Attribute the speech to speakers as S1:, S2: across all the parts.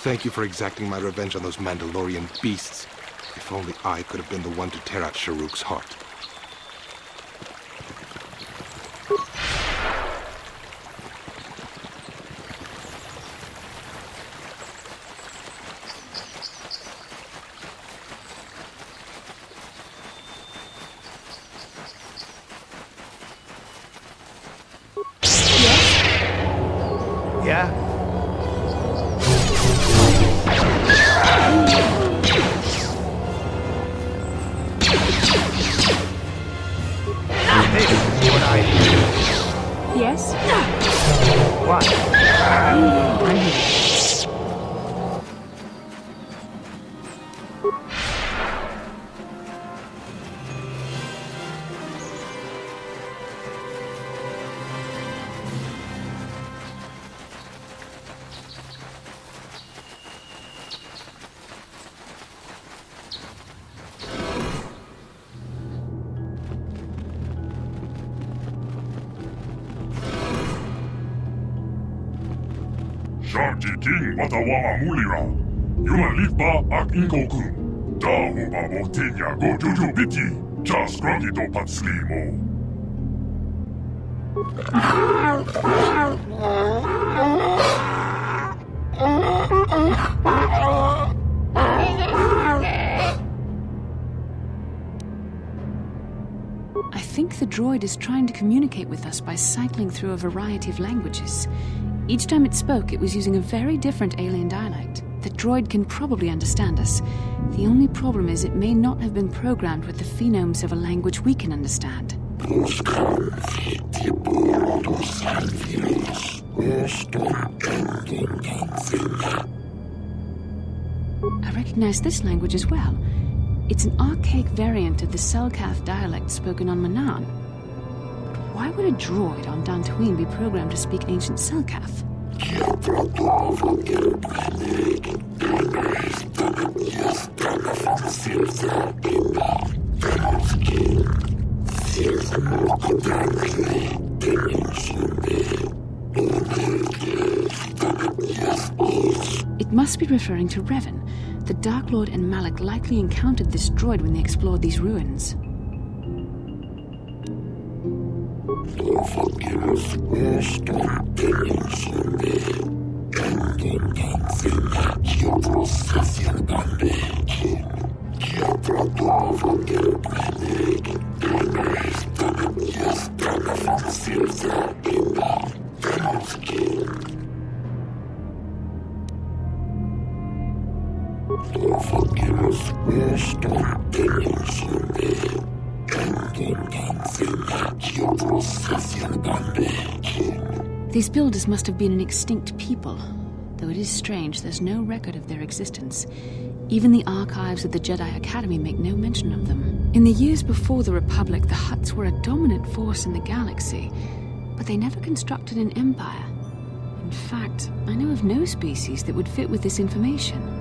S1: Thank you for exacting my revenge on those Mandalorian beasts. If only I could have been the one to tear out Sharuk's heart.
S2: Yeah? Hey, you and I.
S3: Yes?
S2: What?
S3: I'm here.
S4: Sharky King watawa mulira. Yuman lipa ak inkokun. Da huba botinya go juju biti. Just grungy do patslimo.
S3: I think the droid is trying to communicate with us by cycling through a variety of languages. Each time it spoke, it was using a very different alien dialect. The droid can probably understand us. The only problem is it may not have been programmed with the phonemes of a language we can understand. I recognize this language as well. It's an archaic variant of the Selkath dialect spoken on Manan. But why would a droid on Dantooine be programmed to speak ancient Selkath? It must be referring to Revan. The Dark Lord and Malak likely encountered this droid when they explored these ruins. These builders must have been an extinct people, though it is strange there's no record of their existence. Even the archives of the Jedi Academy make no mention of them. In the years before the Republic, the Hutts were a dominant force in the galaxy, but they never constructed an empire. In fact, I know of no species that would fit with this information.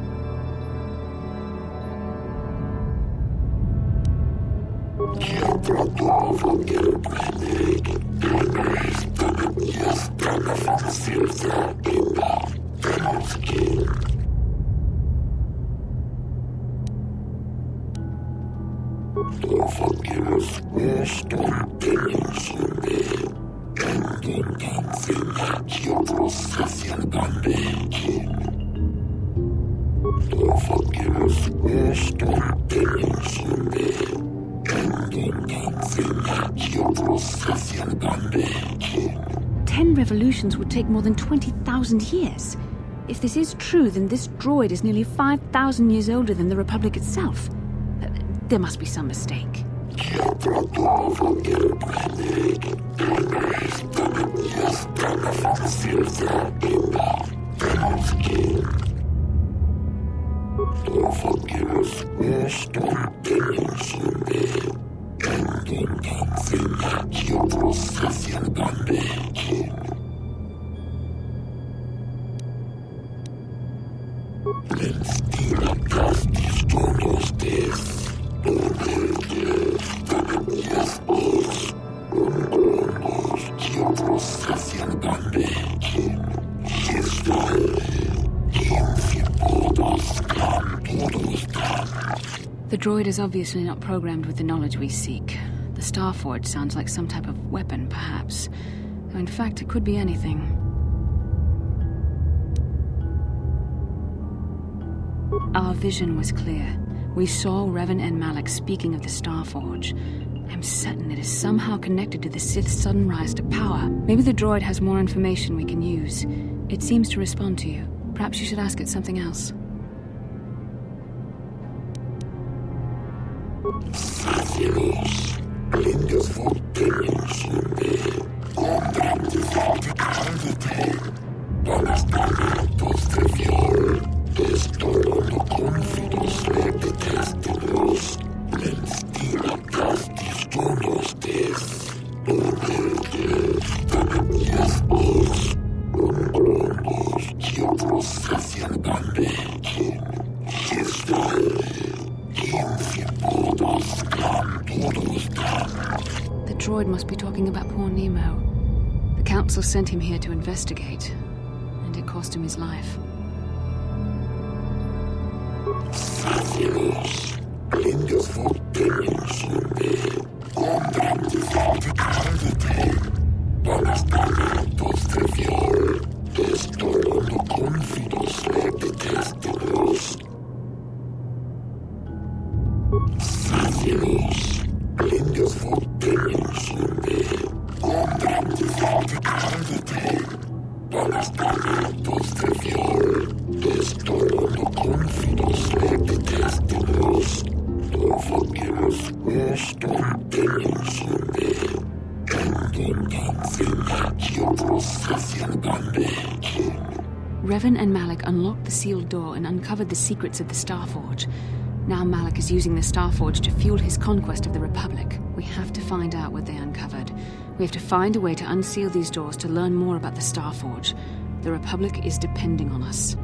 S3: Ten revolutions would take more than 20,000 years. If this is true, then this droid is nearly 5,000 years older than the Republic itself. There must be some mistake. The droid is obviously not programmed with the knowledge we seek. The Starforge sounds like some type of weapon, perhaps. Though in fact, it could be anything. Our vision was clear. We saw Revan and Malak speaking of the Starforge. I'm certain it is somehow connected to the Sith's sudden rise to power. Maybe the droid has more information we can use. It seems to respond to you. Perhaps you should ask it something else. The droid must be talking about poor Nemo. The Council sent him here to investigate, and it cost him his life. Revan and Malak unlocked the sealed door and uncovered the secrets of the Starforge. Now Malak is using the Starforge to fuel his conquest of the Republic. We have to find out what they uncovered. We have to find a way to unseal these doors to learn more about the Starforge. The Republic is depending on us.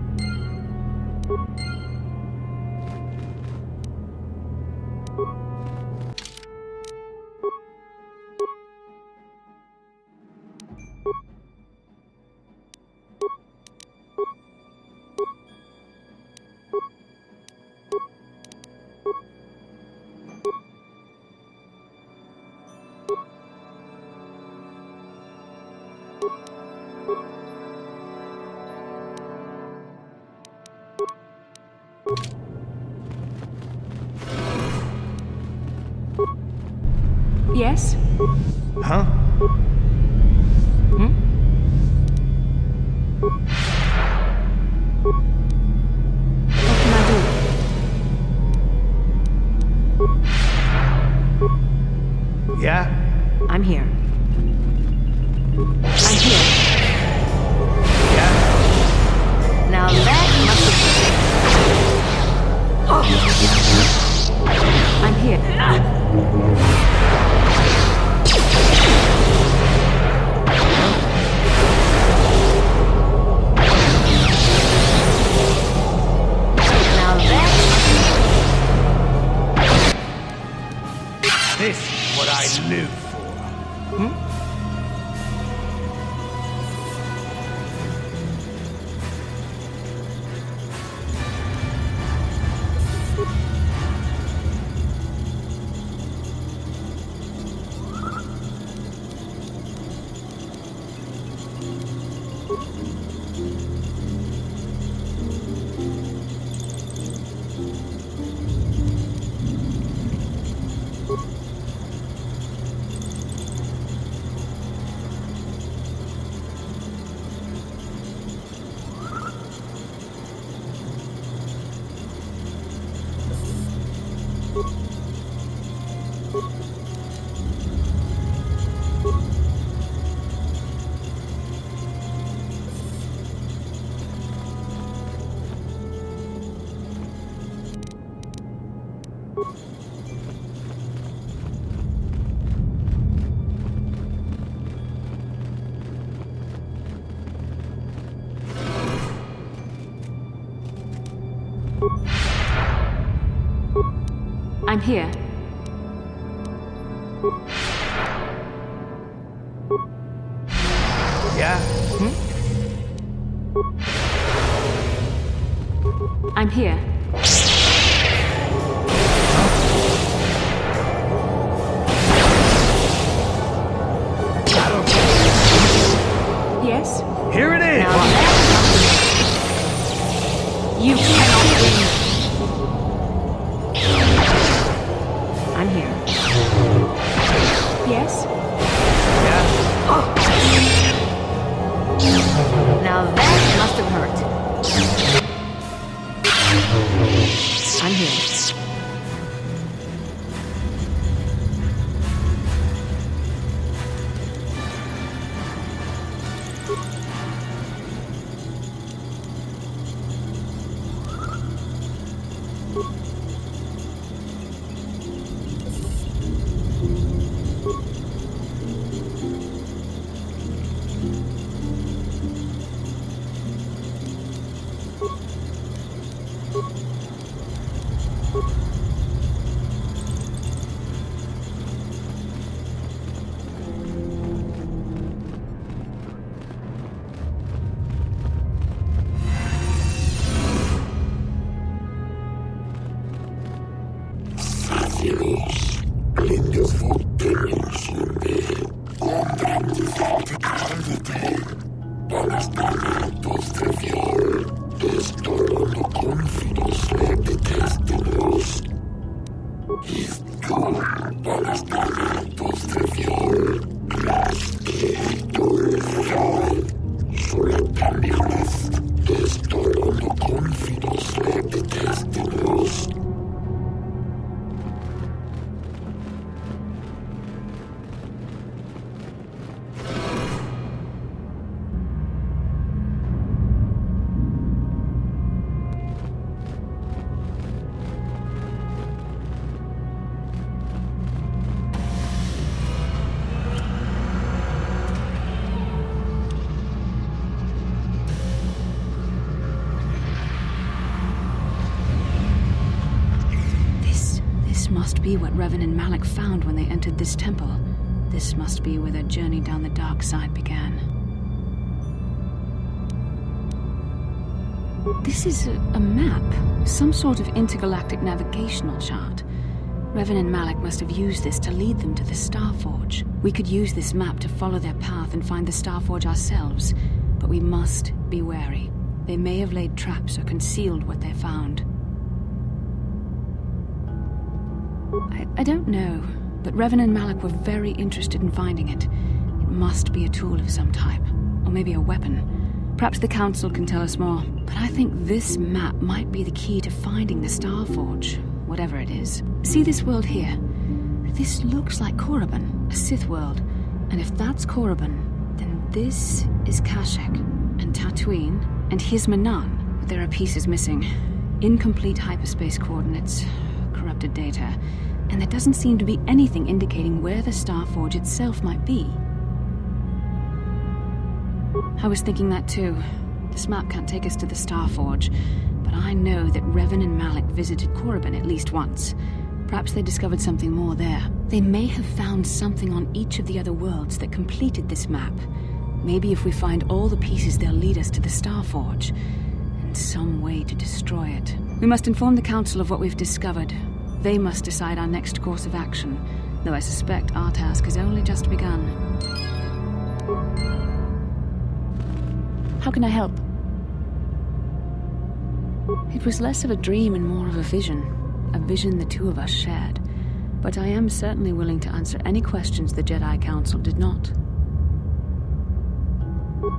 S3: Yes?
S2: Huh?
S3: What can I do?
S2: Yeah?
S3: I'm here. I'm here.
S2: Yeah?
S3: Now that must be... I'm here.
S2: This is what I live for.
S3: I'm here.
S2: Yeah?
S3: I'm here. You cannot win. I'm here. Yes? Now that must have hurt. I'm here. This must be what Revan and Malik found when they entered this temple. This must be where their journey down the dark side began. This is a map, some sort of intergalactic navigational chart. Revan and Malik must have used this to lead them to the Starforge. We could use this map to follow their path and find the Starforge ourselves, but we must be wary. They may have laid traps or concealed what they found. I don't know, but Revan and Malik were very interested in finding it. It must be a tool of some type, or maybe a weapon. Perhaps the Council can tell us more, but I think this map might be the key to finding the Starforge, whatever it is. See this world here? This looks like Korriban, a Sith world. And if that's Korriban, then this is Kashyyyk, and Tatooine, and here's Manan, but there are pieces missing. Incomplete hyperspace coordinates, corrupted data, and there doesn't seem to be anything indicating where the Starforge itself might be. I was thinking that too. This map can't take us to the Starforge, but I know that Revan and Malik visited Korriban at least once. Perhaps they discovered something more there. They may have found something on each of the other worlds that completed this map. Maybe if we find all the pieces, they'll lead us to the Starforge, and some way to destroy it. We must inform the Council of what we've discovered. They must decide our next course of action, though I suspect our task has only just begun. How can I help? It was less of a dream and more of a vision the two of us shared. But I am certainly willing to answer any questions the Jedi Council did not.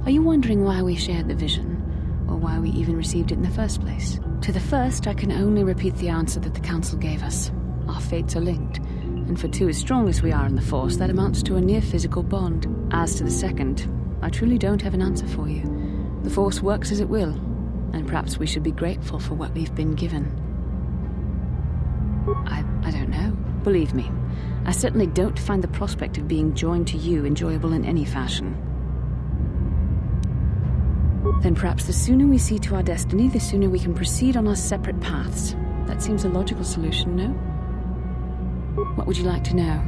S3: Are you wondering why we shared the vision, or why we even received it in the first place? To the first, I can only repeat the answer that the Council gave us. Our fates are linked, and for two as strong as we are in the Force, that amounts to a near-physical bond. As to the second, I truly don't have an answer for you. The Force works as it will, and perhaps we should be grateful for what we've been given. I don't know. Believe me, I certainly don't find the prospect of being joined to you enjoyable in any fashion. Then perhaps the sooner we see to our destiny, the sooner we can proceed on our separate paths. That seems a logical solution, no? What would you like to know?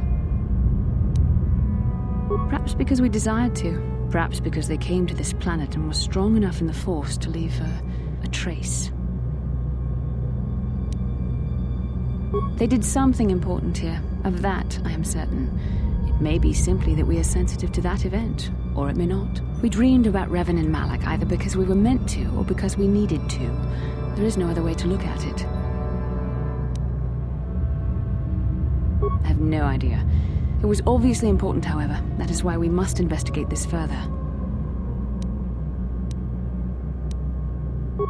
S3: Perhaps because we desired to. Perhaps because they came to this planet and were strong enough in the Force to leave a trace. They did something important here. Of that, I am certain. It may be simply that we are sensitive to that event, or it may not. We dreamed about Revan and Malak either because we were meant to or because we needed to. There is no other way to look at it. I have no idea. It was obviously important, however. That is why we must investigate this further.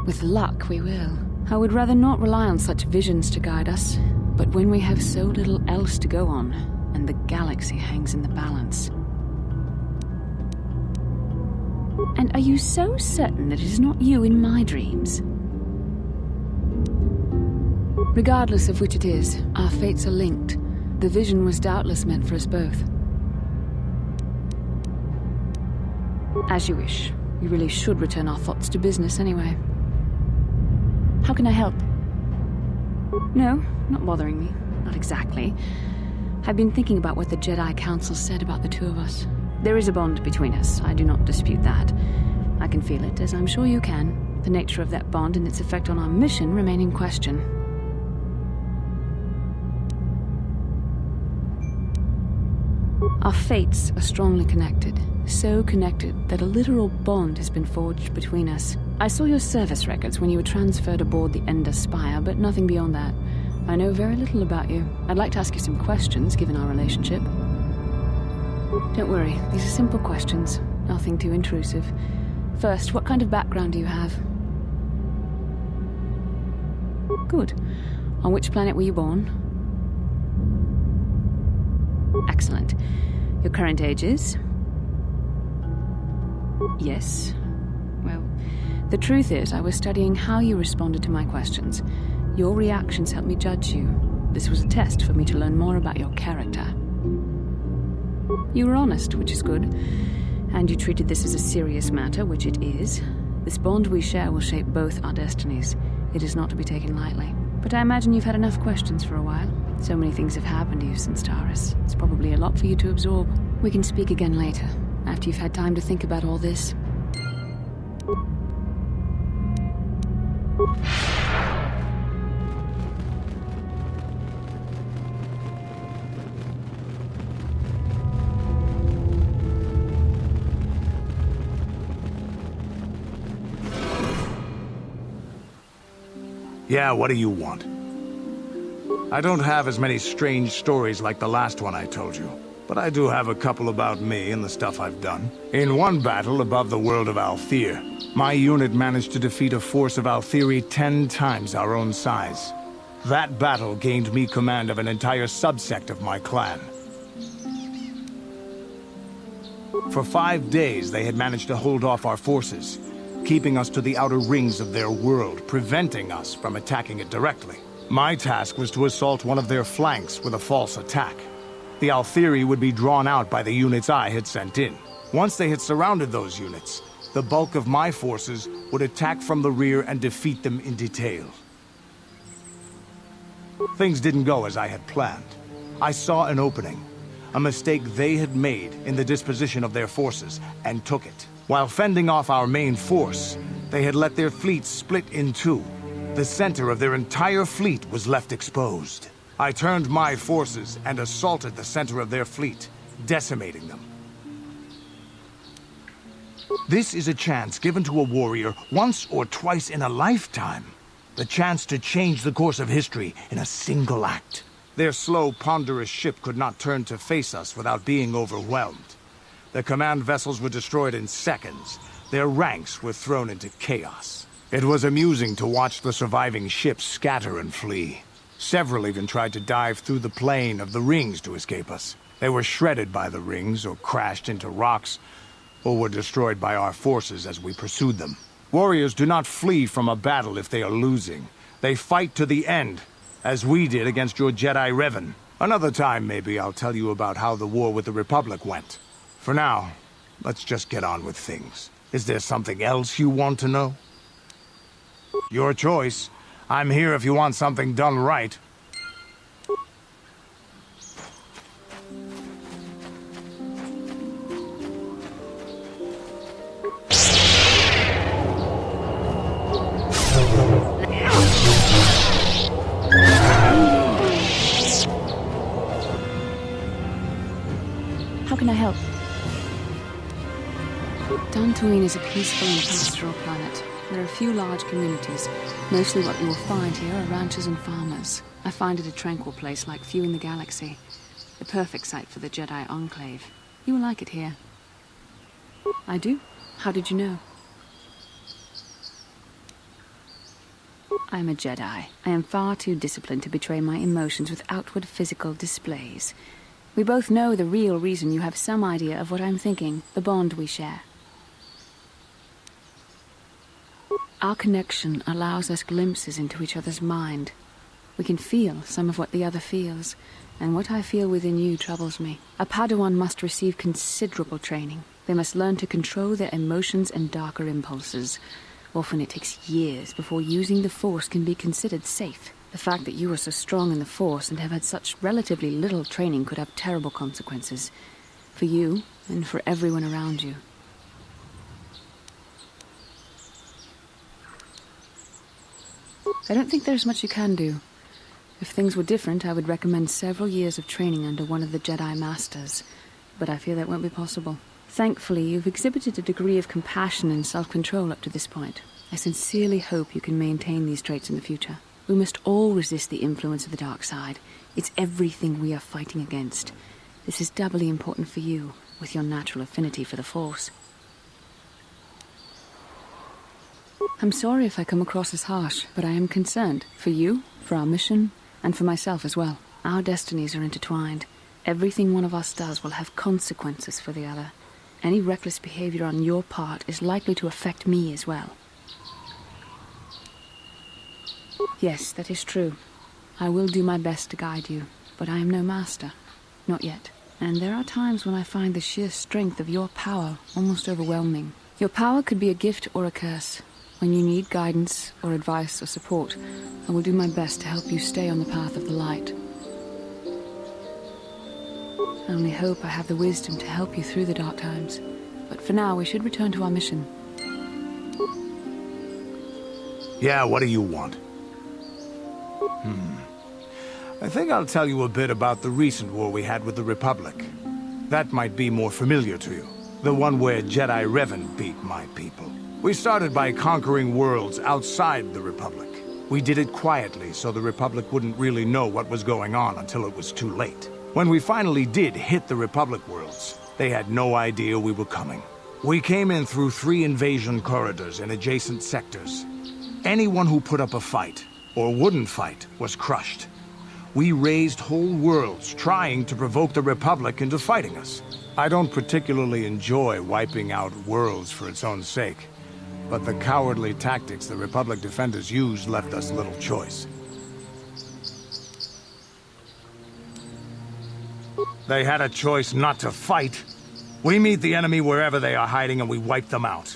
S3: With luck, we will. I would rather not rely on such visions to guide us, but when we have so little else to go on, and the galaxy hangs in the balance. And are you so certain that it is not you in my dreams? Regardless of which it is, our fates are linked. The vision was doubtless meant for us both. As you wish. We really should return our thoughts to business anyway. How can I help? No, not bothering me. Not exactly. I've been thinking about what the Jedi Council said about the two of us. There is a bond between us. I do not dispute that. I can feel it, as I'm sure you can. The nature of that bond and its effect on our mission remain in question. Our fates are strongly connected. So connected that a literal bond has been forged between us. I saw your service records when you were transferred aboard the Ender Spire, but nothing beyond that. I know very little about you. I'd like to ask you some questions, given our relationship. Don't worry, these are simple questions. Nothing too intrusive. First, what kind of background do you have? Good. On which planet were you born? Excellent. Your current age is? Yes. Well, the truth is, I was studying how you responded to my questions. Your reactions helped me judge you. This was a test for me to learn more about your character. You were honest, which is good. And you treated this as a serious matter, which it is. This bond we share will shape both our destinies. It is not to be taken lightly. But I imagine you've had enough questions for a while. So many things have happened to you since Taurus. It's probably a lot for you to absorb. We can speak again later, after you've had time to think about all this.
S2: Yeah, what do you want? I don't have as many strange stories like the last one I told you, but I do have a couple about me and the stuff I've done. In one battle above the world of Althir, my unit managed to defeat a force of Althiri 10 times our own size. That battle gained me command of an entire subsect of my clan. For 5 days, they had managed to hold off our forces, keeping us to the outer rings of their world, preventing us from attacking it directly. My task was to assault one of their flanks with a false attack. The Althiri would be drawn out by the units I had sent in. Once they had surrounded those units, the bulk of my forces would attack from the rear and defeat them in detail. Things didn't go as I had planned. I saw an opening, a mistake they had made in the disposition of their forces, and took it. While fending off our main force, they had let their fleet split in two. The center of their entire fleet was left exposed. I turned my forces and assaulted the center of their fleet, decimating them. This is a chance given to a warrior once or twice in a lifetime. The chance to change the course of history in a single act. Their slow, ponderous ship could not turn to face us without being overwhelmed. The command vessels were destroyed in seconds. Their ranks were thrown into chaos. It was amusing to watch the surviving ships scatter and flee. Several even tried to dive through the plane of the rings to escape us. They were shredded by the rings, or crashed into rocks, or were destroyed by our forces as we pursued them. Warriors do not flee from a battle if they are losing. They fight to the end, as we did against your Jedi Revan. Another time, maybe, I'll tell you about how the war with the Republic went. For now, let's just get on with things. Is there something else you want to know? Your choice. I'm here if you want something done right.
S3: How can I help? Done Tatooine is a peaceful and pastoral planet. There are a few large communities. Mostly what you will find here are ranchers and farmers. I find it a tranquil place like few in the galaxy. The perfect site for the Jedi Enclave. You will like it here. I do? How did you know? I am a Jedi. I am far too disciplined to betray my emotions with outward physical displays. We both know the real reason you have some idea of what I'm thinking, the bond we share. Our connection allows us glimpses into each other's mind. We can feel some of what the other feels, and what I feel within you troubles me. A Padawan must receive considerable training. They must learn to control their emotions and darker impulses. Often it takes years before using the Force can be considered safe. The fact that you are so strong in the Force and have had such relatively little training could have terrible consequences. For you, and for everyone around you. I don't think there's much you can do. If things were different, I would recommend several years of training under one of the Jedi Masters. But I fear that won't be possible. Thankfully, you've exhibited a degree of compassion and self-control up to this point. I sincerely hope you can maintain these traits in the future. We must all resist the influence of the dark side. It's everything we are fighting against. This is doubly important for you, with your natural affinity for the Force. I'm sorry if I come across as harsh, but I am concerned. For you, for our mission, and for myself as well. Our destinies are intertwined. Everything one of us does will have consequences for the other. Any reckless behavior on your part is likely to affect me as well. Yes, that is true. I will do my best to guide you, but I am no master. Not yet. And there are times when I find the sheer strength of your power almost overwhelming. Your power could be a gift or a curse. When you need guidance or advice or support, I will do my best to help you stay on the path of the light. I only hope I have the wisdom to help you through the dark times. But for now, we should return to our mission.
S2: Yeah, what do you want? I think I'll tell you a bit about the recent war we had with the Republic. That might be more familiar to you. The one where Jedi Revan beat my people. We started by conquering worlds outside the Republic. We did it quietly so the Republic wouldn't really know what was going on until it was too late. When we finally did hit the Republic worlds, they had no idea we were coming. We came in through 3 invasion corridors in adjacent sectors. Anyone who put up a fight, or wouldn't fight, was crushed. We razed whole worlds trying to provoke the Republic into fighting us. I don't particularly enjoy wiping out worlds for its own sake, but the cowardly tactics the Republic defenders used left us little choice. They had a choice not to fight. We meet the enemy wherever they are hiding and we wipe them out.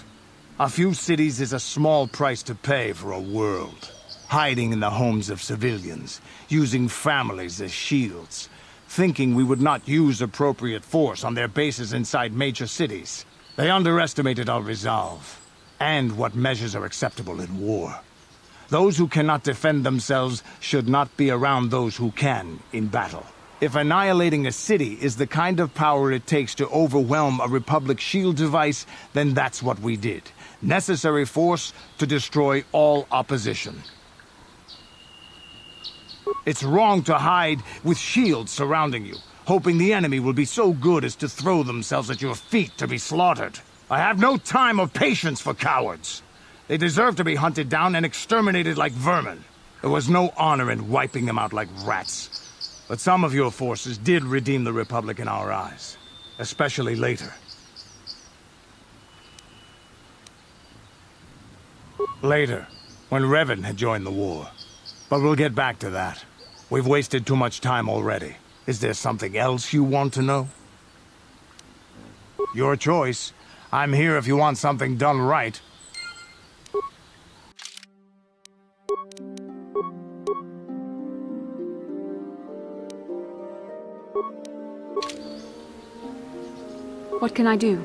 S2: A few cities is a small price to pay for a world. Hiding in the homes of civilians, using families as shields, thinking we would not use appropriate force on their bases inside major cities. They underestimated our resolve, and what measures are acceptable in war. Those who cannot defend themselves should not be around those who can in battle. If annihilating a city is the kind of power it takes to overwhelm a Republic shield device, then that's what we did. Necessary force to destroy all opposition. It's wrong to hide with shields surrounding you, hoping the enemy will be so good as to throw themselves at your feet to be slaughtered. I have no time or patience for cowards. They deserve to be hunted down and exterminated like vermin. There was no honor in wiping them out like rats. But some of your forces did redeem the Republic in our eyes, especially later. Later, when Revan had joined the war. But we'll get back to that. We've wasted too much time already. Is there something else you want to know? Your choice. I'm here if you want something done right.
S3: What can I do?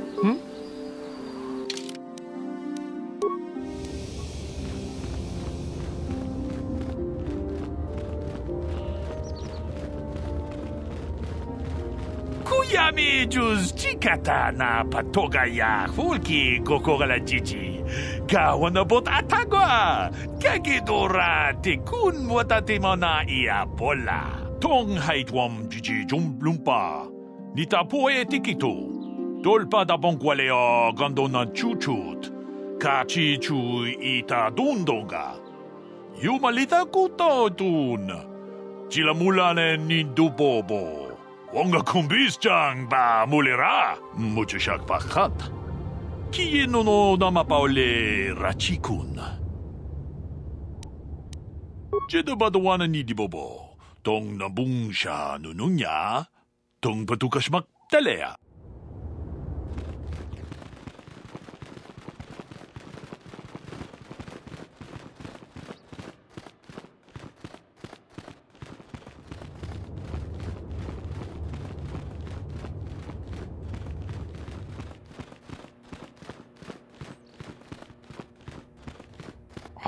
S5: Ami juz chikata na patogaya hulki kokogala chichi. Gawanabot atagwa. Kagidora tikun watatimona ia bola. Tong haitwam chichi jumblumpa. Nitapoe tikito. Tolpa da bonkwaleo gandona chuchut. Kachi chu ita dundonga. Yumalita kuto tun. Chilamulane nindubobo. Wonga kumbis ba mulera. Muchishak pakat. Kieno no namapaole rachikun. Jedabadawana nidibobo. Tong nabungsha nununya. Tong patukashmak talea.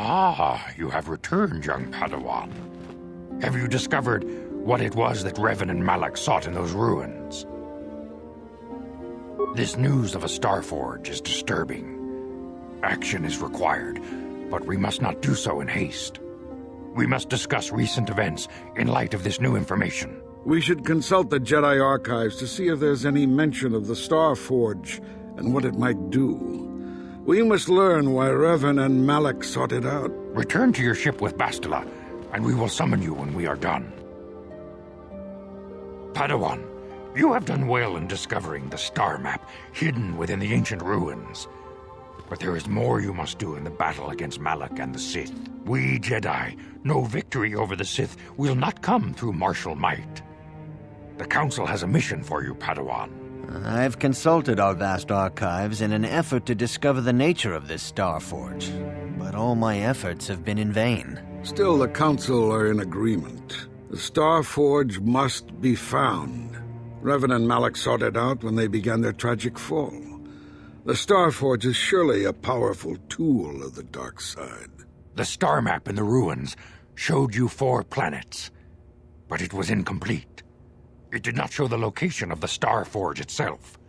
S6: Ah, you have returned, young Padawan. Have you discovered what it was that Revan and Malak sought in those ruins? This news of a Starforge is disturbing. Action is required, but we must not do so in haste. We must discuss recent events in light of this new information.
S7: We should consult the Jedi archives to see if there's any mention of the Starforge and what it might do. We must learn why Revan and Malak sought it out.
S6: Return to your ship with Bastila, and we will summon you when we are done. Padawan, you have done well in discovering the star map hidden within the ancient ruins. But there is more you must do in the battle against Malak and the Sith. We Jedi know victory over the Sith will not come through martial might. The Council has a mission for you, Padawan.
S8: I've consulted our vast archives in an effort to discover the nature of this Starforge, but all my efforts have been in vain.
S7: Still, the Council are in agreement. The Starforge must be found. Revan and Malak sought it out when they began their tragic fall. The Starforge is surely a powerful tool of the dark side.
S6: The star map in the ruins showed you 4 planets, but it was incomplete. It did not show the location of the Starforge itself.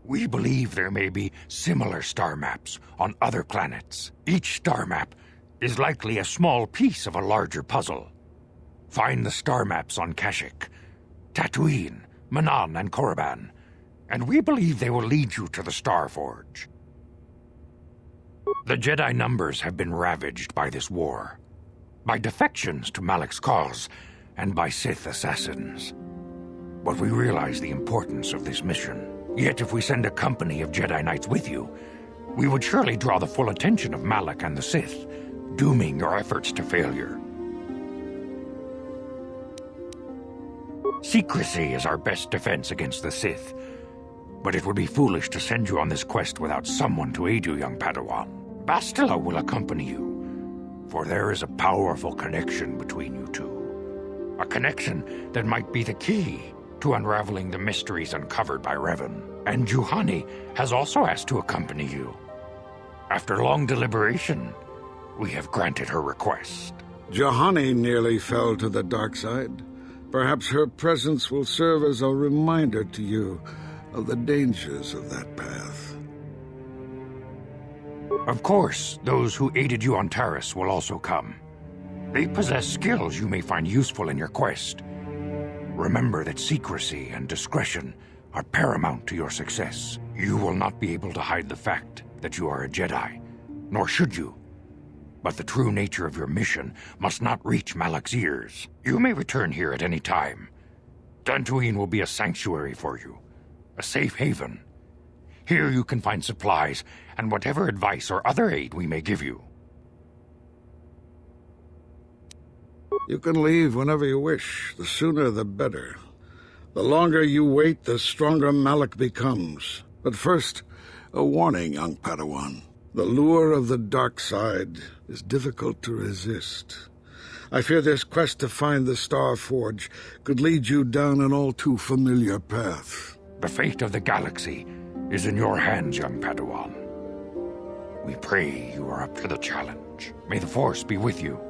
S6: We believe there may be similar star maps on other planets. Each star map is likely a small piece of a larger puzzle. Find the star maps on Kashyyyk, Tatooine, Manan, and Korriban, and we believe they will lead you to the Starforge. The Jedi numbers have been ravaged by this war, by defections to Malak's cause, and by Sith assassins. But we realize the importance of this mission. Yet if we send a company of Jedi Knights with you, we would surely draw the full attention of Malak and the Sith, dooming your efforts to failure. Secrecy is our best defense against the Sith, but it would be foolish to send you on this quest without someone to aid you, young Padawan. Bastila will accompany you, for there is a powerful connection between you two. A connection that might be the key to unraveling the mysteries uncovered by Revan. And Juhani has also asked to accompany you. After long deliberation, we have granted her request.
S7: Juhani nearly fell to the dark side. Perhaps her presence will serve as a reminder to you of the dangers of that path.
S6: Of course, those who aided you on Taris will also come. They possess skills you may find useful in your quest. Remember that secrecy and discretion are paramount to your success. You will not be able to hide the fact that you are a Jedi, nor should you. But the true nature of your mission must not reach Malak's ears. You may return here at any time. Dantooine will be a sanctuary for you, a safe haven. Here you can find supplies and whatever advice or other aid we may give you.
S7: You can leave whenever you wish. The sooner the better. The longer you wait, the stronger Malak becomes. But first, a warning, young Padawan. The lure of the dark side is difficult to resist. I fear this quest to find the Starforge could lead you down an all too familiar path.
S6: The fate of the galaxy is in your hands, young Padawan. We pray you are up to the challenge. May the Force be with you.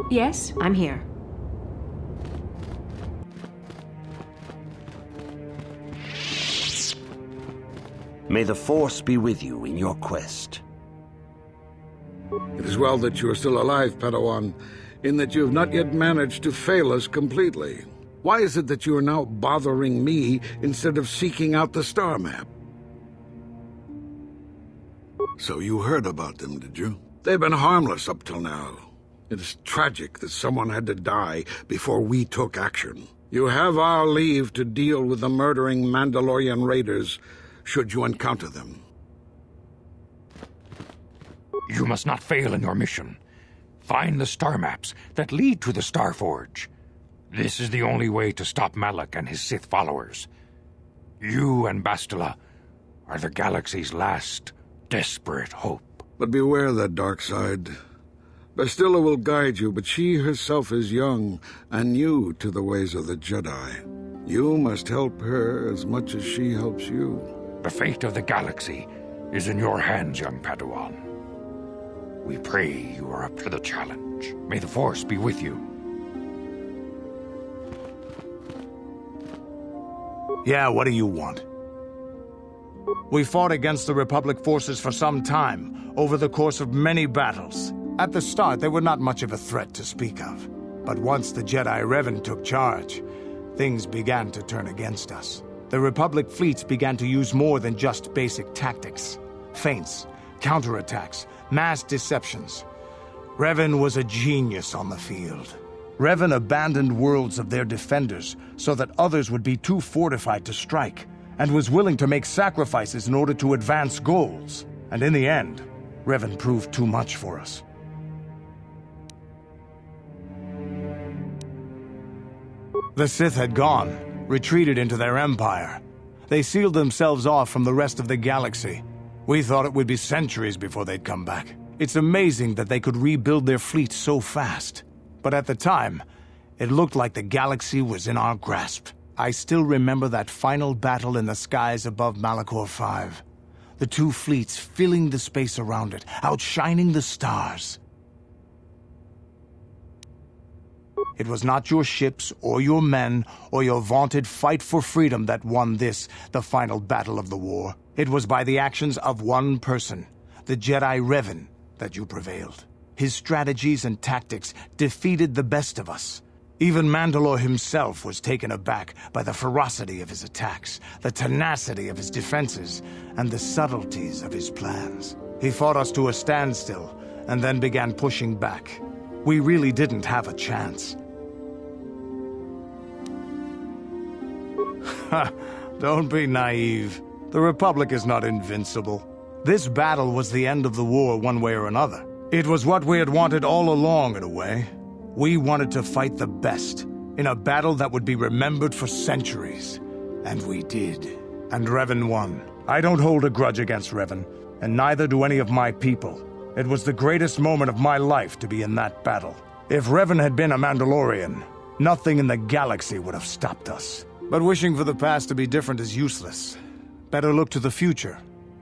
S9: Yes, I'm here.
S10: May the Force be with you in your quest.
S7: It is well that you are still alive, Padawan, in that you have not yet managed to fail us completely. Why is it that you are now bothering me instead of seeking out the star map? So you heard about them, did you? They've been harmless up till now. It is tragic that someone had to die before we took action. You have our leave to deal with the murdering Mandalorian raiders, should you encounter them.
S6: You must not fail in your mission. Find the star maps that lead to the Star Forge. This is the only way to stop Malak and his Sith followers. You and Bastila are the galaxy's last desperate hope.
S7: But beware that dark side. Bastila will guide you, but she herself is young and new to the ways of the Jedi. You must help her as much as she helps you.
S6: The fate of the galaxy is in your hands, young Padawan. We pray you are up to the challenge. May the Force be with you.
S2: Yeah, what do you want? We fought against the Republic forces for some time, over the course of many battles. At the start, they were not much of a threat to speak of. But once the Jedi Revan took charge, things began to turn against us. The Republic fleets began to use more than just basic tactics. Feints, counterattacks, mass deceptions. Revan was a genius on the field. Revan abandoned worlds of their defenders so that others would be too fortified to strike, and was willing to make sacrifices in order to advance goals. And in the end, Revan proved too much for us. The Sith had gone, retreated into their empire. They sealed themselves off from the rest of the galaxy. We thought it would be centuries before they'd come back. It's amazing that they could rebuild their fleet so fast. But at the time, it looked like the galaxy was in our grasp. I still remember that final battle in the skies above Malachor 5. The two fleets filling the space around it, outshining the stars. It was not your ships, or your men, or your vaunted fight for freedom that won this, the final battle of the war. It was by the actions of one person, the Jedi Revan, that you prevailed. His strategies and tactics defeated the best of us. Even Mandalore himself was taken aback by the ferocity of his attacks, the tenacity of his defenses, and the subtleties of his plans. He fought us to a standstill, and then began pushing back. We really didn't have a chance. Ha! Don't be naive. The Republic is not invincible. This battle was the end of the war one way or another. It was what we had wanted all along, in a way. We wanted to fight the best, in a battle that would be remembered for centuries. And we did. And Revan won. I don't hold a grudge against Revan, and neither do any of my people. It was the greatest moment of my life to be in that battle. If Revan had been a Mandalorian, nothing in the galaxy would have stopped us. But wishing for the past to be different is useless. Better look to the future,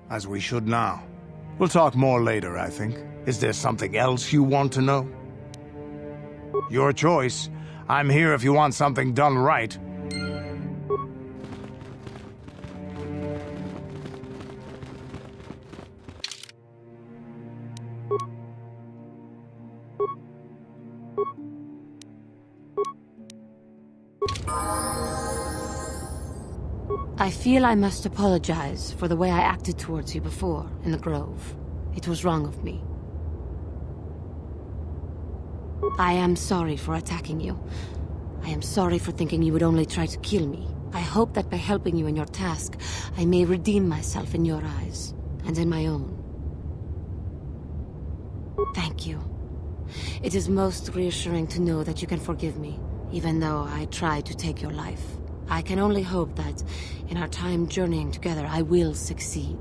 S2: as we should now. We'll talk more later, I think. Is there something else you want to know? Your choice. I'm here if you want something done right.
S9: I feel I must apologize for the way I acted towards you before, in the Grove. It was wrong of me. I am sorry for attacking you. I am sorry for thinking you would only try to kill me. I hope that by helping you in your task, I may redeem myself in your eyes, and in my own. Thank you. It is most reassuring to know that you can forgive me, even though I tried to take your life. I can only hope that, in our time journeying together, I will succeed.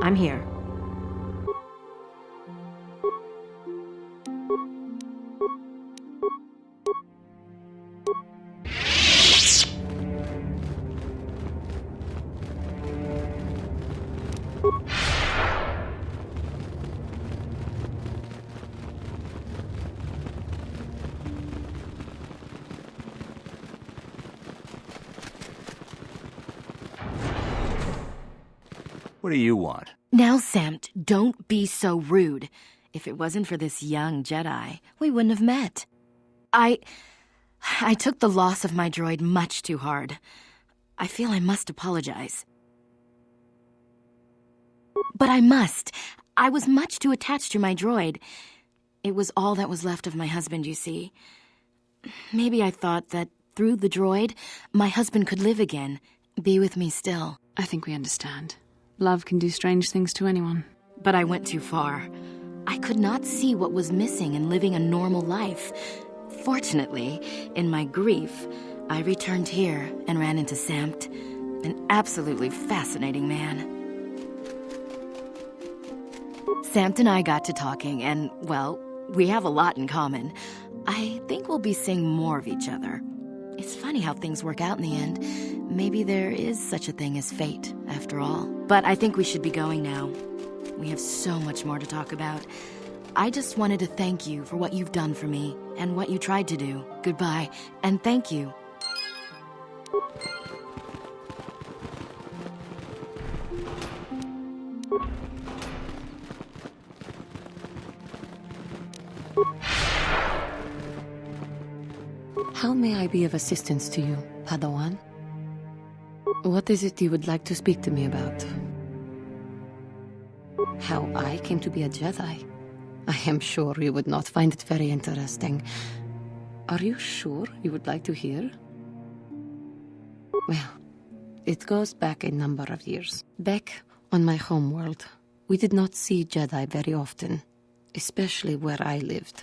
S9: I'm here.
S11: What do you want?
S9: Now, Samt, don't be so rude. If it wasn't for this young Jedi, we wouldn't have met. I took the loss of my droid much too hard. I feel I must apologize. But I must. I was much too attached to my droid. It was all that was left of my husband, you see. Maybe I thought that through the droid, my husband could live again, be with me still.
S3: I think we understand. Love can do strange things to anyone.
S9: But I went too far. I could not see what was missing in living a normal life. Fortunately, in my grief, I returned here and ran into Samt, an absolutely fascinating man. Samt and I got to talking, and, well, we have a lot in common. I think we'll be seeing more of each other. It's funny how things work out in the end. Maybe there is such a thing as fate, after all. But I think we should be going now. We have so much more to talk about. I just wanted to thank you for what you've done for me and what you tried to do. Goodbye, and thank you. How may I be of assistance to you, Padawan? What is it you would like to speak to me about? How I came to be a Jedi? I am sure you would not find it very interesting. Are you sure you would like to hear? Well, it goes back a number of years. Back on my homeworld, we did not see Jedi very often, especially where I lived.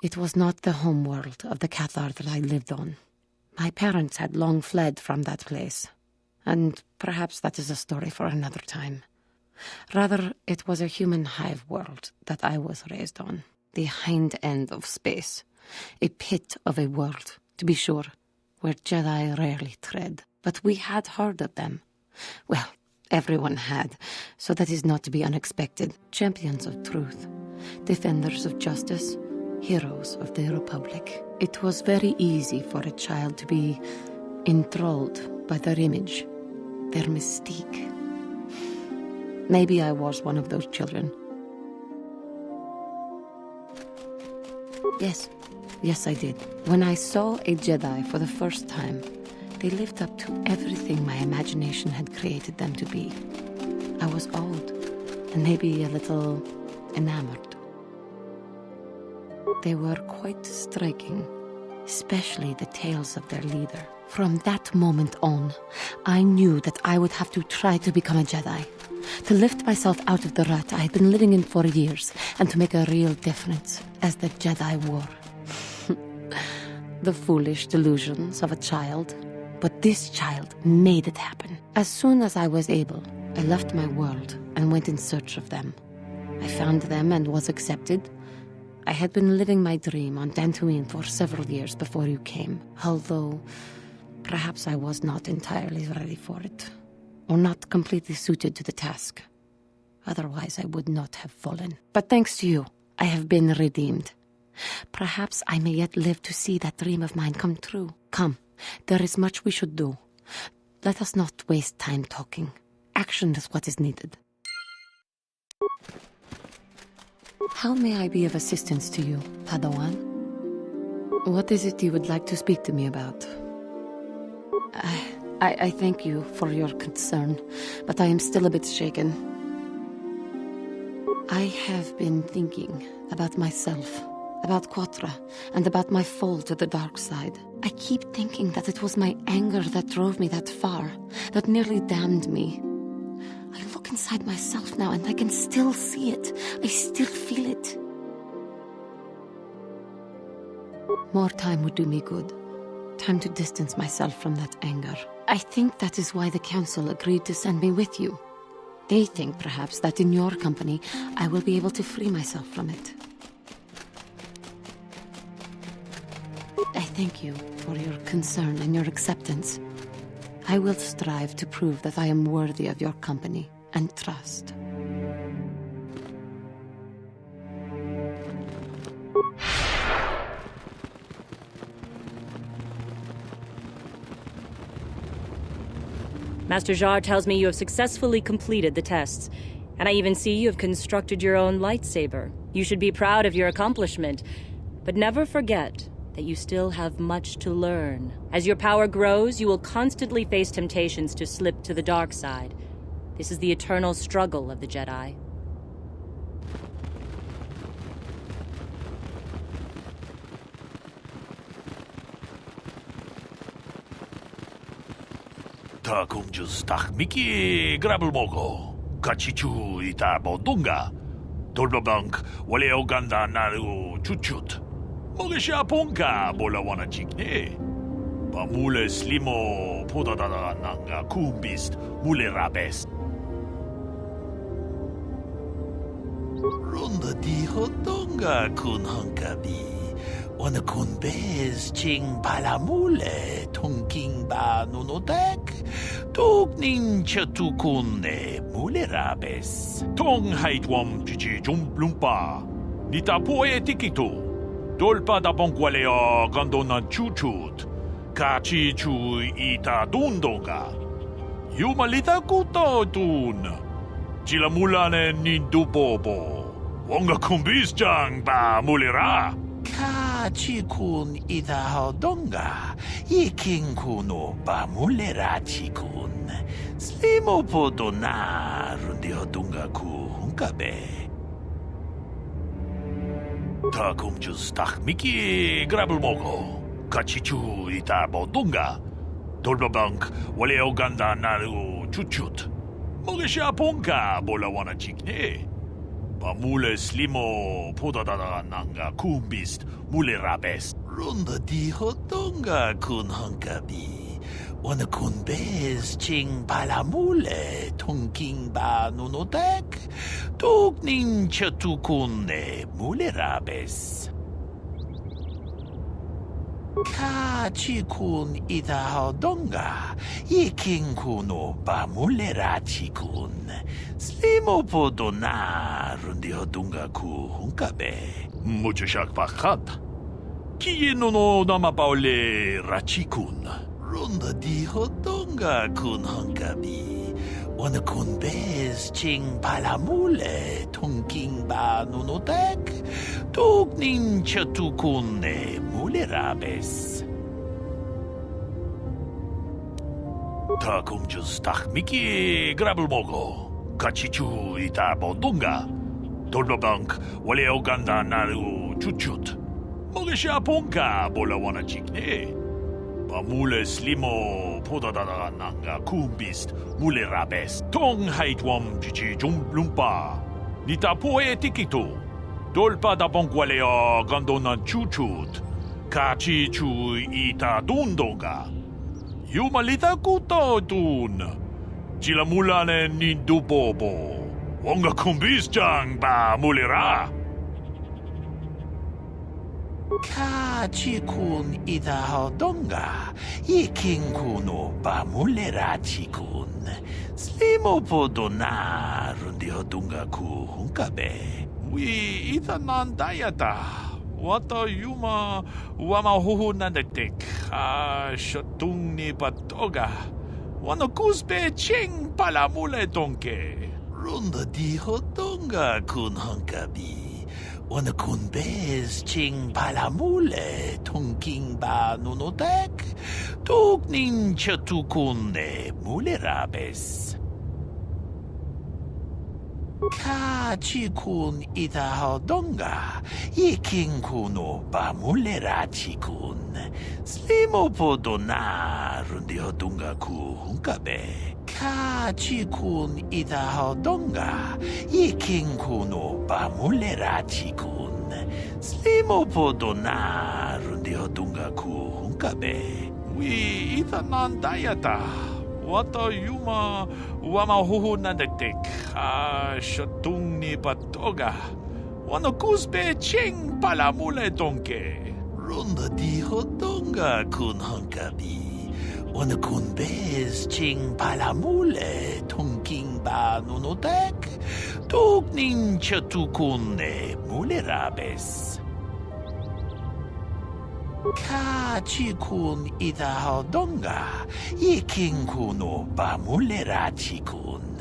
S9: It was not the homeworld of the Cathar that I lived on. My parents had long fled from that place, and perhaps that is a story for another time. Rather, it was a human hive world that I was raised on, the hind end of space, a pit of a world, to be sure, where Jedi rarely tread. But we had heard of them. Well, everyone had, so that is not to be unexpected. Champions of truth, defenders of justice, heroes of the Republic. It was very easy for a child to be enthralled by their image, their mystique. Maybe I was one of those children. Yes, I did. When I saw a Jedi for the first time, they lived up to everything my imagination had created them to be. I was awed, and maybe a little enamored. They were quite striking, especially the tales of their leader. From that moment on, I knew that I would have to try to become a Jedi, to lift myself out of the rut I had been living in for years, and to make a real difference as the Jedi wore. The foolish delusions of a child, but this child made it happen. As soon as I was able, I left my world and went in search of them. I found them and was accepted. I had been living my dream on Dantooine for several years before you came, although perhaps I was not entirely ready for it, or not completely suited to the task. Otherwise, I would not have fallen. But thanks to you, I have been redeemed. Perhaps I may yet live to see that dream of mine come true. Come, there is much we should do. Let us not waste time talking. Action is what is needed. How may I be of assistance to you, Padawan? What is it you would like to speak to me about? I thank you for your concern, but I am still a bit shaken. I have been thinking about myself, about Quatra, and about my fall to the dark side. I keep thinking that it was my anger that drove me that far, that nearly damned me. I look inside myself now and I can still see it. I still feel it. More time would do me good. Time to distance myself from that anger. I think that is why the council agreed to send me with you. They think, perhaps, that in your company, I will be able to free myself from it. I thank you for your concern and your acceptance. I will strive to prove that I am worthy of your company and trust.
S12: Master Jar tells me you have successfully completed the tests, and I even see you have constructed your own lightsaber. You should be proud of your accomplishment, but never forget that you still have much to learn. As your power grows, you will constantly face temptations to slip to the dark side. This is the eternal struggle of the Jedi.
S5: Ta kumjus tak miki grabul mogo. Kachichu ita bodunga. Dolbabank wale oganda naru chuchut. Mogesha ponka bola wana chikne. Pamule slimo podadada nanga kumbist mule rabes. Ronda di hodonga kun hankabi. Wana kun bez ching palamule tongking ba nunotek. Tok nin chatukune mule rabes. Tong haitwam chichi jumplumpa. Nita poe tikito. Dolpa da bonkwalea gandona chuchut. Kachi chu ita dundonga. Yumalita kuto tun. Chilamulane nindubobo. Wonga kumbis jang ba mulera. Kachi kun ita hodonga. Iking kuno ba mulera chikun. Slimo podona rundi hodonga ku hunkabe. Ta kumjus tak miki grabul mogo. Kachichu ita bodunga. Dolbabank wale oganda naru chuchut. Mogesha ponka bola wana chikne. Pamule slimo podadada nanga kumbist mule rabes. Ronda di hodonga kun hankabi. Wana kun bez ching palamule tongking ba nunotek. Tok nin chatukune mule rabes. Kachi kun ita hodonga. Iking kuno ba mule rachi kun. Slimo podona rundi hodonga ku hunkabe. Mucho shak pakat. Kiye no nama paule rachi kun. Ronda di hodonga kun hankabi. Wana kun bez ching palamule tongking ba nunotek. Tok nin chatukune mule rabes. Ta kumjus tak miki grabul mogo. Kachichu ita bodunga. Dolbabank wale oganda naru chuchut. Mogesha ponka bola wana chikne. Pamule slimo podadada nanga kumbist mule rabes. Tong haitwam chichi jumplumpa. Nita poe tikito. Dolpa da bonkwalea gandona chuchut. Kachi chu ita dundonga. Yumalita kuto tun. Chilamulane nindubobo. Wonga kumbis jang ba mulera. Kachi kun ita hodonga. Iking kuno ba mulera chikun. Slimo podona rundi hodonga ku hunkabe. Wi ita nandayata. Wata yuma wama huhu nandetek. Shatung ni patoga. Wano kuspe ching palamule tonke. Ronda di hodonga kun hankabi. Wana kun bez ching palamule tunking ba nunotek tuk nin chatukune mulerabes. Ka chikun itahodonga iking kuno ba mulera chikun slimo podona rundihodunga ku hunkabe. Ka chikun itahodonga iking kuno ba mulera chikun slimo podona rundihodunga ku hunkabe. Wi itanandayata. Wata yuma wamahuhu na dagdig shatung ni patoga wano kusbe ching palamule donke runda di hodonga kun hankabi wano kunbez ching palamule tungking ba nunotek tukning chatukune mulerabes. Ka chikun itahodonga iking kuno ba mulera chikun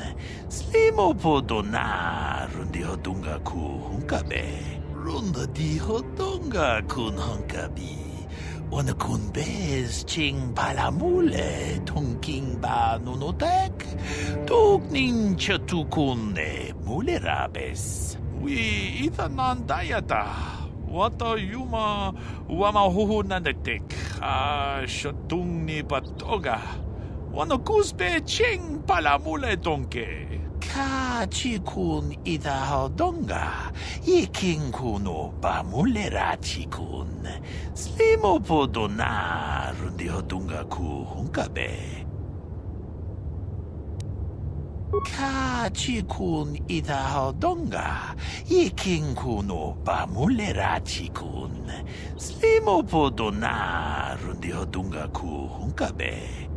S5: slimo podona rundihodunga ku hunkabe runda di hodonga kun hunkabi wana kun bez ching palamule tungking ba nunotek tukning chatukune mulerabes. Wi itanandayata. Wata yuma wamahuhu na dagdig shatung ni patoga wano kusbe ching palamule donke. Ka chikun itahodonga iking kuno ba mulera chikun slimo podona rundihodunga ku hunkabe. Ka chikun itahodonga iking kuno ba mulera chikun slimo podona rundihodunga ku hunkabe.